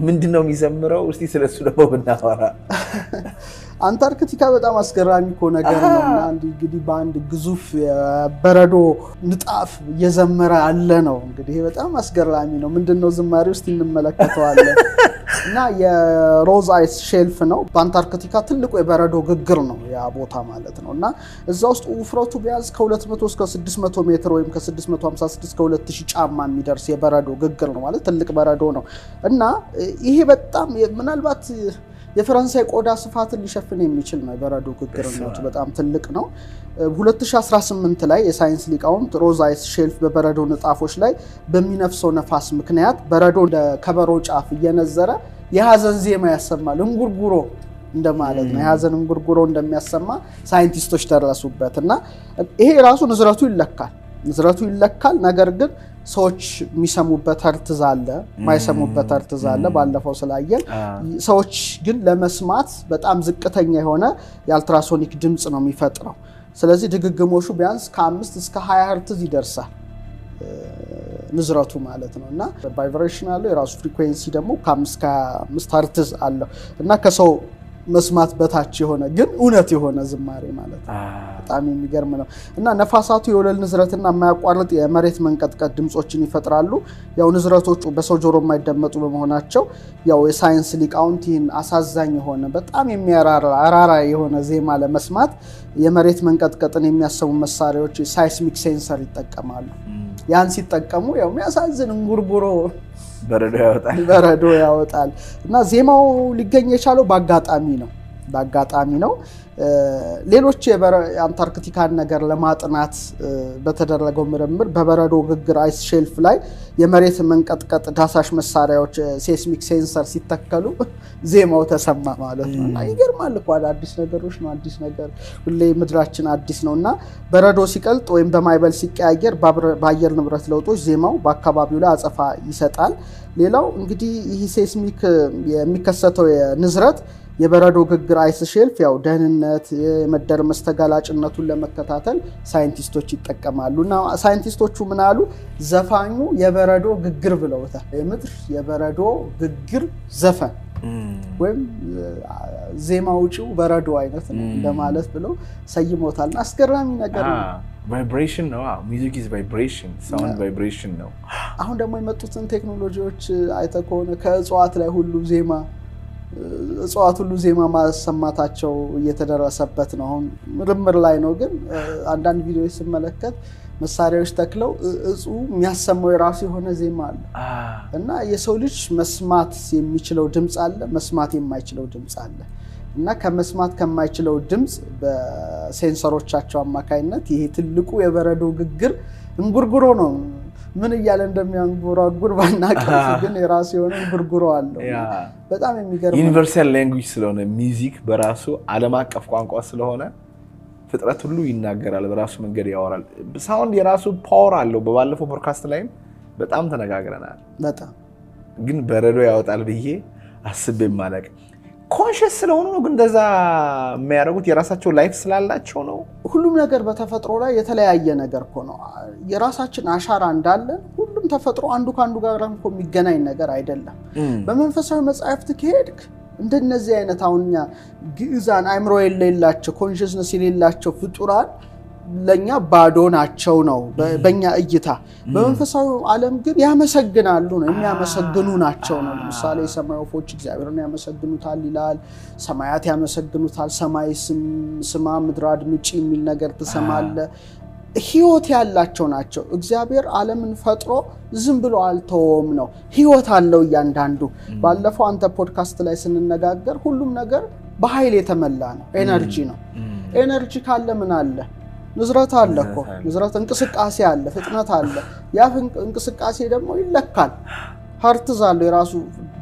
ምንድነው የሚዘምረው? እስቲ ስለሱ ደግሞ ብናወራ። አንታርክቲካ በጣም አስገራሚ እኮ ነገር ነውና እንግዲህ በአንድ ግዙፍ የበረዶ ንጣፍ እየዘመረ አለ ነው። እንግዲህ በጣም አስገራሚ ነው። ምንድነው ዝማሬው? እስቲ እንመለከተዋለን። እና የሮዝ አይስ ሼልፍ ነው። በአንታርክቲካ ትልቁ የበረዶ ግግር ነው ያ ቦታ ማለት ነው። እና እዛ ውስጥ ውፍረቱ ቢያንስ ከ200 እስከ 600 ሜትር ወይም ከ656 እስከ 2000 ጫማ የሚደርስ የበረዶ ግግር ነው ማለት ትልቅ በረዶ ነው። እና ይሄ በጣም ምናልባት የፈረንሳይ ቆዳ ስፋትን ሊሸፍን የሚችል ነው። የበረዶ ግግርነቱ በጣም ትልቅ ነው። 2018 ላይ የሳይንስ ሊቃውንት ሮዝ አይስ ሼልፍ በበረዶ ንጣፎች ላይ በሚነፍሰው ነፋስ ምክንያት በረዶ እንደ ከበሮ ጫፍ እየነዘረ የሀዘን ዜማ ያሰማል። እንጉርጉሮ እንደማለት ነው። የሀዘን እንጉርጉሮ እንደሚያሰማ ሳይንቲስቶች ደረሱበት። እና ይሄ ራሱ ንዝረቱ ይለካል። ነገር ግን ሰዎች የሚሰሙበት ሀርትዝ አለ፣ ማይሰሙበት ሀርትዝ አለ። ባለፈው ስላየን ሰዎች ግን ለመስማት በጣም ዝቅተኛ የሆነ የአልትራሶኒክ ድምጽ ነው የሚፈጥረው። ስለዚህ ድግግሞሹ ቢያንስ ከ5 እስከ 20 ሀርትዝ ይደርሳል ንዝረቱ ማለት ነው። እና ቫይብሬሽን አለው የራሱ ፍሪኩዌንሲ ደግሞ ከ5 እስከ 5 ሀርትዝ አለው እና ከሰው መስማት በታች የሆነ ግን እውነት የሆነ ዝማሬ ማለት ነው። በጣም የሚገርም ነው። እና ነፋሳቱ የወለል ንዝረትና የማያቋርጥ የመሬት መንቀጥቀጥ ድምጾችን ይፈጥራሉ። ያው ንዝረቶቹ በሰው ጆሮ የማይደመጡ በመሆናቸው ያው የሳይንስ ሊቃውንት ይህን አሳዛኝ የሆነ በጣም የሚያራራ የሆነ ዜማ ለመስማት የመሬት መንቀጥቀጥን የሚያሰሙ መሳሪያዎች ሳይስሚክ ሴንሰር ይጠቀማሉ። ያን ሲጠቀሙ ያው የሚያሳዝን እንጉርጉሮ በረዶ ያወጣል። እና ዜማው ሊገኝ የቻለው በአጋጣሚ ነው። ሌሎች የአንታርክቲካን ነገር ለማጥናት በተደረገው ምርምር በበረዶ ግግር አይስ ሼልፍ ላይ የመሬት መንቀጥቀጥ ዳሳሽ መሳሪያዎች ሴስሚክ ሴንሰር ሲተከሉ ዜማው ተሰማ ማለት ነው። እና ይገርማል እኮ አዲስ ነገሮች ነው። አዲስ ነገር ሁሌ ምድራችን አዲስ ነው። እና በረዶ ሲቀልጥ ወይም በማይበል ሲቀያየር በአየር ንብረት ለውጦች ዜማው በአካባቢው ላይ አጸፋ ይሰጣል። ሌላው እንግዲህ ይህ ሴስሚክ የሚከሰተው የንዝረት የበረዶ ግግር አይስ ሼልፍ ያው ደህንነት የመደርመስ ተጋላጭነቱን ለመከታተል ሳይንቲስቶች ይጠቀማሉ። እና ሳይንቲስቶቹ ምን አሉ? ዘፋኙ የበረዶ ግግር ብለውታል። የምድር የበረዶ ግግር ዘፈን ወይም ዜማ ውጪው በረዶ አይነት ነው እንደማለት ብለው ሰይሞታልና አስገራሚ ነገር ነው። ቫይብሬሽን ነው። ሚውዚክ ኢዝ ቫይብሬሽን፣ ሳውንድ ቫይብሬሽን ነው። አሁን ደግሞ የመጡትን ቴክኖሎጂዎች አይተህ ከሆነ ከእጽዋት ላይ ሁሉ ዜማ እጽዋት ሁሉ ዜማ ማሰማታቸው እየተደረሰበት ነው። አሁን ምርምር ላይ ነው። ግን አንዳንድ ቪዲዮዎች ስመለከት መሳሪያዎች ተክለው እጹ የሚያሰማው የራሱ የሆነ ዜማ አለ እና የሰው ልጅ መስማት የሚችለው ድምጽ አለ፣ መስማት የማይችለው ድምጽ አለ እና ከመስማት ከማይችለው ድምጽ በሴንሰሮቻቸው አማካይነት ይሄ ትልቁ የበረዶ ግግር እንጉርጉሮ ነው። ምን እያለ እንደሚያንጎራጉር ባናቀፍ ግን የራሱ የሆነ እንጉርጉሮ አለው። በጣም የሚገርም ዩኒቨርሳል ላንጉዌጅ ስለሆነ ሚውዚክ በራሱ ዓለም አቀፍ ቋንቋ ስለሆነ ፍጥረት ሁሉ ይናገራል፣ በራሱ መንገድ ያወራል። ሳውንድ የራሱ ፓወር አለው። በባለፈው ፖድካስት ላይም በጣም ተነጋግረናል። በጣም ግን በረዶ ያወጣል ብዬ አስቤም ማለቅ ኮንሽስ ስለሆኑ ነው። ግን እንደዛ የሚያደርጉት የራሳቸው ላይፍ ስላላቸው ነው። ሁሉም ነገር በተፈጥሮ ላይ የተለያየ ነገር እኮ ነው። የራሳችን አሻራ እንዳለን ሁሉም ተፈጥሮ አንዱ ከአንዱ ጋር የሚገናኝ ነገር አይደለም። በመንፈሳዊ መጽሐፍት ከሄድክ እንደነዚህ አይነት አሁንኛ ግዕዛን አእምሮ የሌላቸው ኮንሽስነስ የሌላቸው ፍጡራን ለኛ ባዶ ናቸው ነው በእኛ እይታ። በመንፈሳዊ ዓለም ግን ያመሰግናሉ ነው፣ የሚያመሰግኑ ናቸው ነው። ለምሳሌ ሰማይ ወፎች እግዚአብሔርን ያመሰግኑታል ይላል። ሰማያት ያመሰግኑታል። ሰማይ ስማ ምድር አድምጪ የሚል ነገር ትሰማለህ። ህይወት ያላቸው ናቸው። እግዚአብሔር ዓለምን ፈጥሮ ዝም ብሎ አልተወም ነው፣ ህይወት አለው እያንዳንዱ። ባለፈው አንተ ፖድካስት ላይ ስንነጋገር ሁሉም ነገር በኃይል የተመላ ነው፣ ኤነርጂ ነው። ኤነርጂ ካለ ምን አለ? ንዝረት አለ እኮ። ንዝረት እንቅስቃሴ አለ፣ ፍጥነት አለ። ያ እንቅስቃሴ ደግሞ ይለካል። ሀርትዝ አለው፣ የራሱ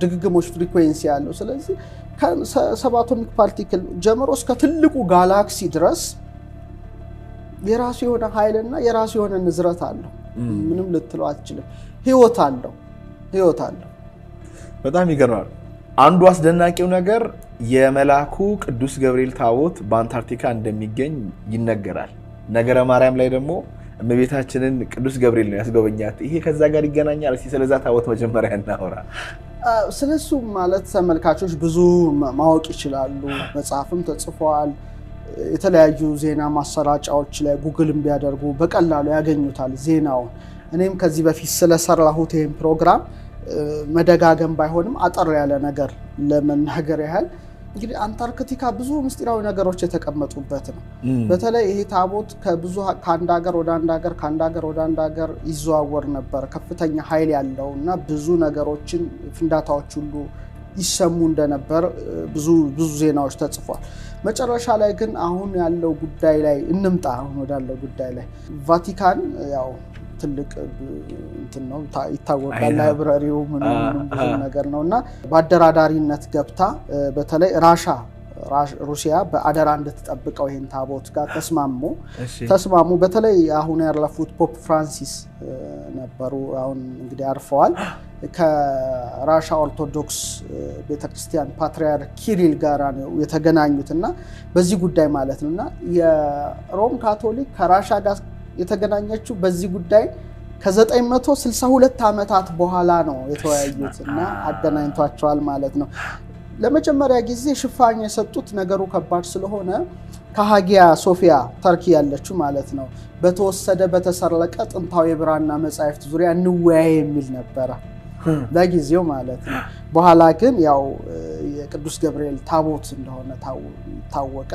ድግግሞች ፍሪኩዌንሲ አለው። ስለዚህ ከሰባቶሚክ ፓርቲክል ጀምሮ እስከ ትልቁ ጋላክሲ ድረስ የራሱ የሆነ ኃይልና የራሱ የሆነ ንዝረት አለው። ምንም ልትለው አትችልም። ህይወት አለው። በጣም ይገርማል። አንዱ አስደናቂው ነገር የመላኩ ቅዱስ ገብርኤል ታቦት በአንታርክቲካ እንደሚገኝ ይነገራል። ነገረ ማርያም ላይ ደግሞ እመቤታችንን ቅዱስ ገብርኤል ነው ያስጎበኛት። ይሄ ከዛ ጋር ይገናኛል። እስኪ ስለዛ ታቦት መጀመሪያ እናወራ። ስለሱ ማለት ተመልካቾች ብዙ ማወቅ ይችላሉ። መጽሐፍም ተጽፏል። የተለያዩ ዜና ማሰራጫዎች ላይ ጉግልም ቢያደርጉ በቀላሉ ያገኙታል ዜናውን። እኔም ከዚህ በፊት ስለሰራሁት ይሄን ፕሮግራም መደጋገም ባይሆንም አጠር ያለ ነገር ለመናገር ያህል እንግዲህ አንታርክቲካ ብዙ ምስጢራዊ ነገሮች የተቀመጡበት ነው። በተለይ ይሄ ታቦት ከአንድ ሀገር ወደ አንድ ሀገር ከአንድ ሀገር ወደ አንድ ሀገር ይዘዋወር ነበር። ከፍተኛ ኃይል ያለው እና ብዙ ነገሮችን ፍንዳታዎች ሁሉ ይሰሙ እንደነበር ብዙ ዜናዎች ተጽፏል። መጨረሻ ላይ ግን አሁን ያለው ጉዳይ ላይ እንምጣ። አሁን ወዳለው ጉዳይ ላይ ቫቲካን ያው ትልቅ እንትን ነው ይታወቃል። ላይብረሪው ምንም ብዙ ነገር ነውና በአደራዳሪነት ገብታ በተለይ ሩሲያ በአደራ እንድትጠብቀው ይሄን ታቦት ጋር ተስማሙ። በተለይ አሁን ያለፉት ፖፕ ፍራንሲስ ነበሩ። አሁን እንግዲህ አርፈዋል። ከራሻ ኦርቶዶክስ ቤተክርስቲያን ፓትሪያርክ ኪሪል ጋር ነው የተገናኙትና በዚህ ጉዳይ ማለት ነውና የሮም ካቶሊክ ከራሻ ጋር የተገናኘችው በዚህ ጉዳይ ከ962 ዓመታት በኋላ ነው የተወያዩት እና አገናኝቷቸዋል ማለት ነው። ለመጀመሪያ ጊዜ ሽፋኝ የሰጡት ነገሩ ከባድ ስለሆነ ከሃጊያ ሶፊያ ተርኪ ያለችው ማለት ነው በተሰረቀ ጥንታዊ ብራና መጻሕፍት ዙሪያ እንወያይ የሚል ነበረ ለጊዜው ማለት ነው። በኋላ ግን ያው የቅዱስ ገብርኤል ታቦት እንደሆነ ታወቀ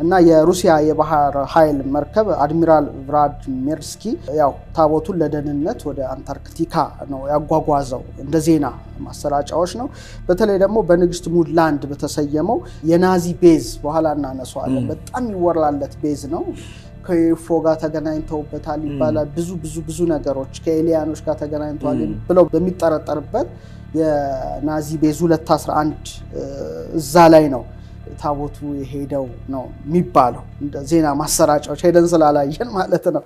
እና የሩሲያ የባህር ኃይል መርከብ አድሚራል ቭላዲሚርስኪ ያው ታቦቱን ለደህንነት ወደ አንታርክቲካ ነው ያጓጓዘው። እንደ ዜና ማሰራጫዎች ነው። በተለይ ደግሞ በንግስት ሙድላንድ በተሰየመው የናዚ ቤዝ በኋላ እናነሳዋለን። በጣም ይወራለት ቤዝ ነው። ከዩፎ ጋር ተገናኝተውበታል ይባላል። ብዙ ነገሮች ከኤሊያኖች ጋር ተገናኝተዋል ብለው በሚጠረጠርበት የናዚ ቤዝ 211 እዛ ላይ ነው ታቦቱ የሄደው ነው የሚባለው። እንደ ዜና ማሰራጫዎች ሄደን ስላላየን ማለት ነው።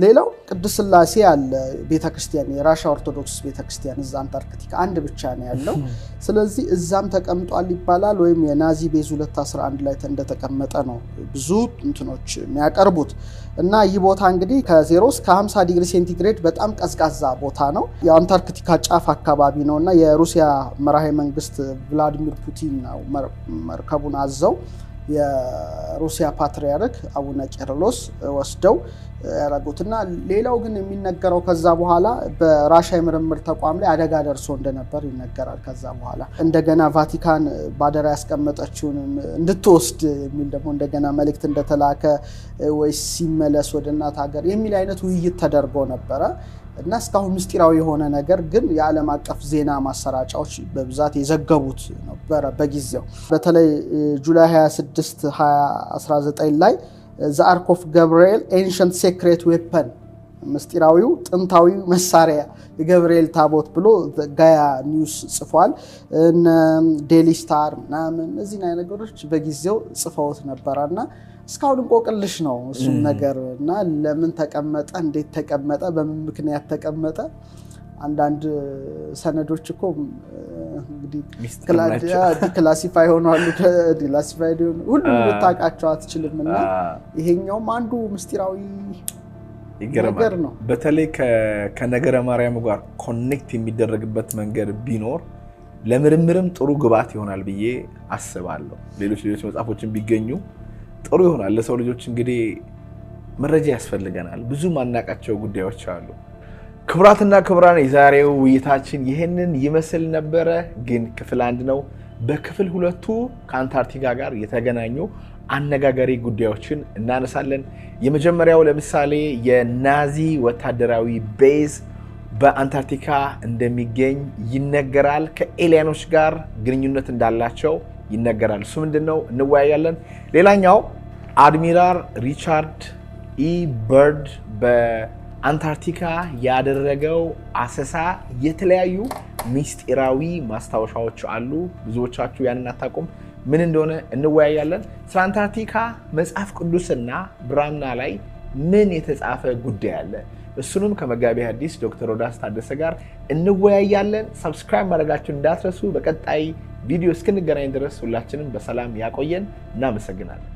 ሌላው ቅድስት ሥላሴ ያለ ቤተክርስቲያን የራሻ ኦርቶዶክስ ቤተክርስቲያን እዛ አንታርክቲካ አንድ ብቻ ነው ያለው። ስለዚህ እዛም ተቀምጧል ይባላል ወይም የናዚ ቤዝ 211 ላይ እንደተቀመጠ ነው ብዙ እንትኖች የሚያቀርቡት እና ይህ ቦታ እንግዲህ ከ0 እስከ 50 ዲግሪ ሴንቲግሬድ በጣም ቀዝቃዛ ቦታ ነው። የአንታርክቲካ ጫፍ አካባቢ ነው እና የሩሲያ መራሄ መንግስት ቭላዲሚር ፑቲን ነው መርከቡን አዘው የሩሲያ ፓትሪያርክ አቡነ ቄርሎስ ወስደው ያረጉትና ሌላው ግን የሚነገረው ከዛ በኋላ በራሻ የምርምር ተቋም ላይ አደጋ ደርሶ እንደነበር ይነገራል። ከዛ በኋላ እንደገና ቫቲካን ባደራ ያስቀመጠችውን እንድትወስድ የሚል ደግሞ እንደገና መልእክት እንደተላከ ወይስ ሲመለስ ወደ እናት ሀገር የሚል አይነት ውይይት ተደርጎ ነበረ እና እስካሁን ምስጢራዊ የሆነ ነገር ግን የዓለም አቀፍ ዜና ማሰራጫዎች በብዛት የዘገቡት ነበረ በጊዜው። በተለይ ጁላይ 26 2019 ላይ ዘ አርክ ኦፍ ገብርኤል ኤንሸንት ሴክሬት ዌፐን ምስጢራዊው ጥንታዊ መሳሪያ የገብርኤል ታቦት ብሎ ጋያ ኒውስ ጽፏል። ዴሊ ስታር ምናምን እዚህ ነገሮች በጊዜው ጽፈውት ነበርና እስካሁን እንቆቅልሽ ነው እሱ ነገር እና ለምን ተቀመጠ እንዴት ተቀመጠ በምን ምክንያት ተቀመጠ አንዳንድ ሰነዶች እኮ እንግዲህ ክላሲፋይ ሆነዋል ክላሲፋይድ ሁሉ ልታውቃቸው አትችልምና ይሄኛውም አንዱ ምስጢራዊ ነገር ነው። በተለይ ከነገረ ማርያም ጋር ኮኔክት የሚደረግበት መንገድ ቢኖር ለምርምርም ጥሩ ግብዓት ይሆናል ብዬ አስባለሁ። ሌሎች መጽሐፎችን ቢገኙ ጥሩ ይሆናል። ለሰው ልጆች እንግዲህ መረጃ ያስፈልገናል። ብዙ ማናቃቸው ጉዳዮች አሉ። ክቡራትና ክቡራን የዛሬው ውይይታችን ይሄንን ይመስል ነበረ። ግን ክፍል 1 ነው። በክፍል 2 ከአንታርክቲካ ጋር የተገናኙ አነጋጋሪ ጉዳዮችን እናነሳለን። የመጀመሪያው ለምሳሌ የናዚ ወታደራዊ ቤዝ በአንታርክቲካ እንደሚገኝ ይነገራል። ከኤሊያኖች ጋር ግንኙነት እንዳላቸው ይነገራል። እሱ ምንድነው እንወያያለን። ሌላኛው አድሚራል ሪቻርድ ኢ በርድ በአንታርክቲካ ያደረገው አሰሳ የተለያዩ ሚስጢራዊ ማስታወሻዎች አሉ። ብዙዎቻችሁ ያንን አታውቁም። ምን እንደሆነ እንወያያለን። ስለ አንታርክቲካ መጽሐፍ ቅዱስና ብራና ላይ ምን የተጻፈ ጉዳይ አለ? እሱንም ከመጋቢ ሐዲስ ዶክተር ሮዳስ ታደሰ ጋር እንወያያለን። ሰብስክራይብ ማድረጋችሁን እንዳትረሱ። በቀጣይ ቪዲዮ እስክንገናኝ ድረስ ሁላችንም በሰላም ያቆየን። እናመሰግናለን።